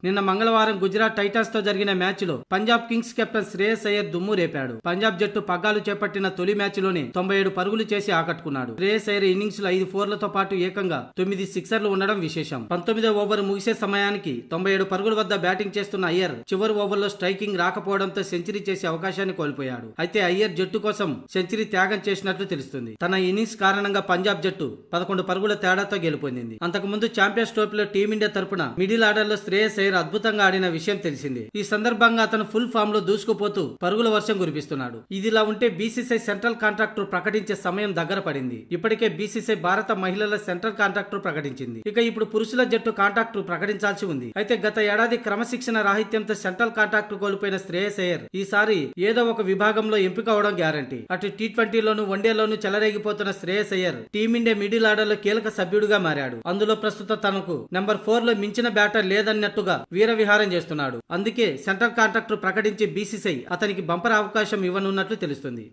నిన్న మంగళవారం గుజరాత్ టైటాన్స్ తో జరిగిన మ్యాచ్ లో పంజాబ్ కింగ్స్ కెప్టెన్ శ్రేయస్ అయ్యర్ దుమ్ము రేపాడు. పంజాబ్ జట్టు పగ్గాలు చేపట్టిన తొలి మ్యాచ్ లోనే 97 పరుగులు చేసి ఆకట్టుకున్నాడు. శ్రేయస్ అయ్యర్ ఇన్నింగ్స్ లో 5 ఫోర్లతో పాటు ఏకంగా 9 సిక్సర్లు ఉండడం విశేషం. 19వ ఓవర్ ముగిసే సమయానికి 97 పరుగుల వద్ద బ్యాటింగ్ చేస్తున్న అయ్యర్ చివరి ఓవర్లో స్ట్రైకింగ్ రాకపోవడంతో సెంచరీ చేసే అవకాశాన్ని కోల్పోయాడు. అయితే అయ్యర్ జట్టు కోసం సెంచరీ త్యాగం చేసినట్లు తెలుస్తుంది. తన ఇన్నింగ్స్ కారణంగా పంజాబ్ జట్టు 11 పరుగుల తేడాతో గెలుపొందింది. అంతకుముందు ఛాంపియన్స్ ట్రోఫీలో టీమిండియా తరపున మిడిల్ ఆర్డర్ లో శ్రేయస్ అయ్యర్ అద్భుతంగా ఆడిన విషయం తెలిసింది. ఈ సందర్భంగా అతను ఫుల్ ఫామ్ లో దూసుకుపోతూ పరుగుల వర్షం కురిపిస్తున్నాడు. ఇదిలా ఉంటే బీసీసీఐ సెంట్రల్ కాంట్రాక్టర్ ప్రకటించే సమయం దగ్గర పడింది. ఇప్పటికే బీసీసీఐ భారత మహిళల సెంట్రల్ కాంట్రాక్టర్ ప్రకటించింది. ఇక ఇప్పుడు పురుషుల జట్టు కాంట్రాక్టర్ ప్రకటించాల్సి ఉంది. అయితే గత ఏడాది క్రమశిక్షణ రాహిత్యంతో సెంట్రల్ కాంట్రాక్టర్ కోల్పోయిన శ్రేయస్ అయ్యర్ ఈసారి ఏదో ఒక విభాగంలో ఎంపిక అవడం గ్యారంటీ. అటు టీ20లోను వన్డేలోను చెలరేగిపోతున్న Shreyas Iyer team India middle order లో కీలక సభ్యుడిగా మారాడు. అందులో ప్రస్తుతం తనకు నెంబర్ 4 లో మించిన బ్యాటర్ లేదన్నట్టుగా వీర విహారం చేస్తున్నాడు. అందుకే సెంట్రల్ కాంట్రాక్టర్ ప్రకటించి బీసీసీఐ అతనికి బంపర్ అవకాశం ఇవ్వనున్నట్లు తెలుస్తుంది.